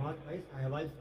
نواز بھائی ساہیوال سے۔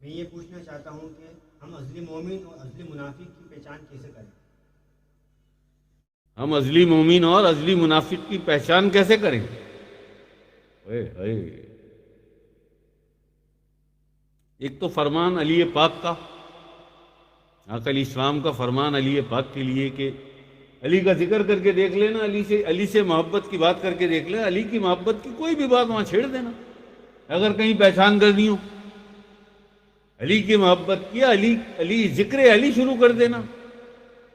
میں یہ پوچھنا چاہتا ہوں کہ ہم اصلی مومن اور اصلی منافق کی پہچان کیسے کریں؟ ہم ازلی مومن اور ازلی منافق کی پہچان کیسے کریں؟ ایک تو فرمان علی پاک کا، آقا علیہ السلام کا فرمان علی پاک کے لیے کہ علی کا ذکر کر کے دیکھ لینا، علی سے محبت کی بات کر کے دیکھ لینا، علی کی محبت کی کوئی بھی بات وہاں چھیڑ دینا اگر کہیں پہچان کرنی ہو۔ علی کی محبت کیا، علی ذکر علی شروع کر دینا،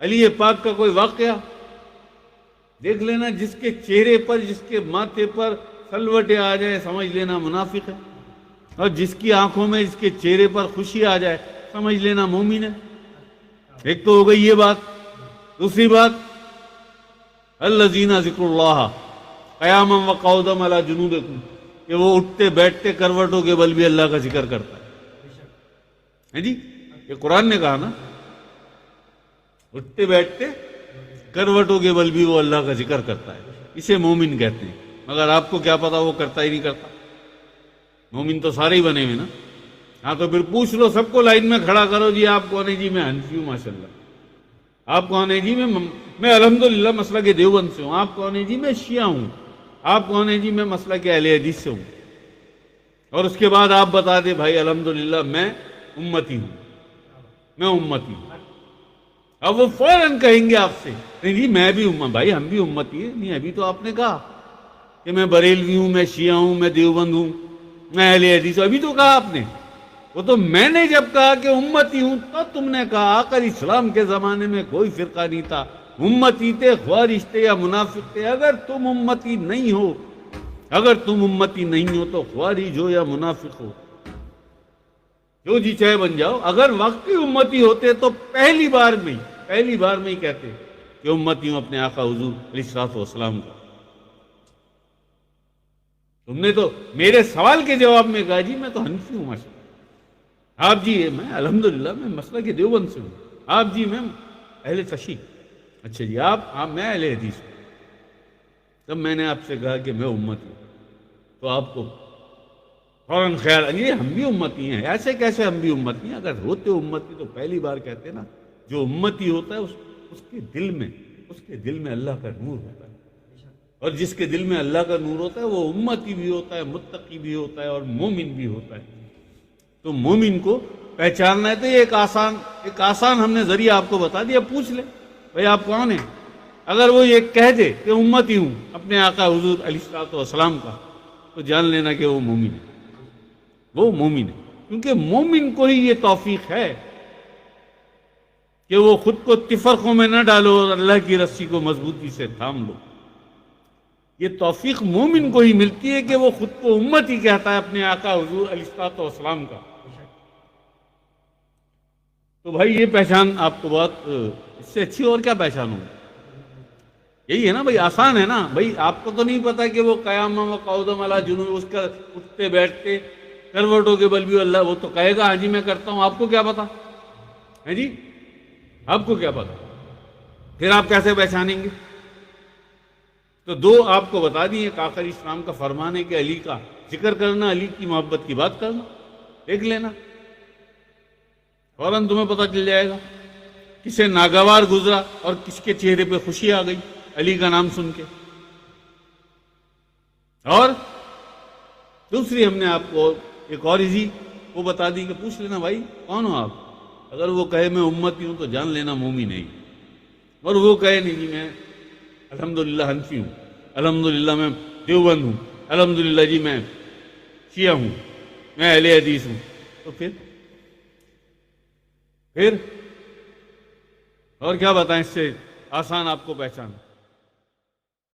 علی پاک کا کوئی واقعہ دیکھ لینا، جس کے چہرے پر، جس کے ماتھے پر سلوٹیں آ جائے سمجھ لینا منافق ہے، اور جس کی آنکھوں میں، جس کے چہرے پر خوشی آ جائے سمجھ لینا مومن ہے۔ ایک تو ہو گئی یہ بات۔ دوسری بات، الذین ذکر اللہ قیاما وقعودا علی جنوبکم، کہ وہ اٹھتے بیٹھتے کروٹوں کے بل بھی اللہ کا ذکر کرتا ہے جی، یہ قرآن نے کہا نا، اٹھتے بیٹھتے کروٹوں کے بل بھی وہ اللہ کا ذکر کرتا ہے، اسے مومن کہتے ہیں۔ مگر آپ کو کیا پتا وہ کرتا ہی نہیں کرتا؟ مومن تو سارے ہی بنے ہوئے نا۔ ہاں تو پھر پوچھ لو، سب کو لائن میں کھڑا کرو، جی آپ کون ہیں؟ جی میں حنفی ہوں ماشاءاللہ۔ آپ کون ہیں؟ جی میں الحمدللہ مسلک دیوبند سے ہوں۔ آپ کون ہیں؟ جی میں شیعہ ہوں۔ آپ کون ہیں؟ جی میں مسلک اہل حدیث سے ہوں۔ اور اس کے بعد آپ بتا دیں بھائی الحمدللہ میں امتی ہوں، میں امتی ہوں۔ اب وہ فوراً کہیں گے آپ سے، نہیں جی میں بھی امت، بھائی ہم بھی امتی ہیں۔ نہیں، ابھی تو آپ نے کہا کہ میں بریلوی ہوں، میں شیعہ ہوں، میں دیوبند ہوں، میں اہل حدیث ہوں، ابھی تو کہا آپ نے۔ وہ تو میں نے جب کہا کہ امتی ہوں تو تم نے کہا آقا علیہ السلام کے زمانے میں کوئی فرقہ نہیں تھا، امتی تھے، خوارج تھے یا منافق تھے۔ اگر تم امتی نہیں ہو، اگر تم امتی نہیں ہو تو خوارج ہو یا منافق ہو، جو جی چاہے بن جاؤ۔ اگر واقعی امتی ہوتے تو پہلی بار میں ہی کہتے کہ امتی ہوں اپنے آقا حضور علیہ السلام کا۔ تم نے تو میرے سوال کے جواب میں کہا جی میں تو حنفی ہوں ماشاءاللہ۔ آپ جی میں الحمدللہ میں مسلک دیوبند سے ہوں۔ آپ جی میں اہل تشیع۔ اچھا جی آپ میں اہل حدیث ہوں۔ جب میں نے آپ سے کہا کہ میں امتی ہوں تو آپ کو فوراً خیال یہ ہم بھی امتی ہیں۔ ایسے کیسے ہم بھی امتی ہیں؟ اگر ہوتے امتی تو پہلی بار کہتے نا۔ جو امتی ہوتا ہے اس کے دل میں اللہ کا نور ہوتا ہے، اور جس کے دل میں اللہ کا نور ہوتا ہے وہ امتی بھی ہوتا ہے، متقی بھی ہوتا ہے، اور مومن بھی ہوتا ہے۔ تو مومن کو پہچاننا ہے تو یہ ایک آسان ہم نے ذریعہ آپ کو بتا دیا۔ پوچھ لیں بھائی آپ کون ہیں؟ اگر وہ یہ کہہ دے کہ امتی ہوں اپنے آقا حضور علیہ السلام کا، تو جان لینا کہ وہ مومن ہے، وہ مومن ہے۔ کیونکہ مومن کو ہی یہ توفیق ہے کہ وہ خود کو تفرقوں میں نہ ڈالو اور اللہ کی رسی کو مضبوطی سے تھام لو۔ یہ توفیق مومن کو ہی ملتی ہے کہ وہ خود کو امتی کہتا ہے اپنے آقا حضور علیہ السلام کا۔ تو بھائی یہ پہچان آپ کو بہت، اس سے اچھی اور کیا پہچان ہوگی؟ یہی ہے نا بھائی، آسان ہے نا بھائی۔ آپ کو تو نہیں پتا کہ وہ قیاما وقعودا علی جنوب، اس کا اٹھتے بیٹھتے کروٹوں کے بل بھی اللہ، وہ تو کہے گا ہاں جی میں کرتا ہوں۔ آپ کو کیا پتا ہے جی؟ آپ کو کیا پتا؟ پھر آپ کیسے پہچانیں گے؟ تو دو آپ کو بتا دی، ایک آقا علیہ السلام کا فرمان ہے کہ علی کا ذکر کرنا، علی کی محبت کی بات کرنا، دیکھ لینا فوراً تمہیں پتہ چل جائے گا کسے ناگوار گزرا اور کس کے چہرے پہ خوشی آ گئی علی کا نام سن کے۔ اور دوسری ہم نے آپ کو ایک اور ایزی وہ بتا دی کہ پوچھ لینا بھائی کون ہو آپ؟ اگر وہ کہے میں امتی ہوں تو جان لینا مومن نہیں، اور وہ کہے نہیں جی میں الحمدللہ حنفی ہوں، الحمدللہ میں دیوبند ہوں، الحمدللہ جی میں شیعہ ہوں، میں اہل حدیث ہوں، تو پھر اور کیا بتائیں اس سے آسان آپ کو پہچان؟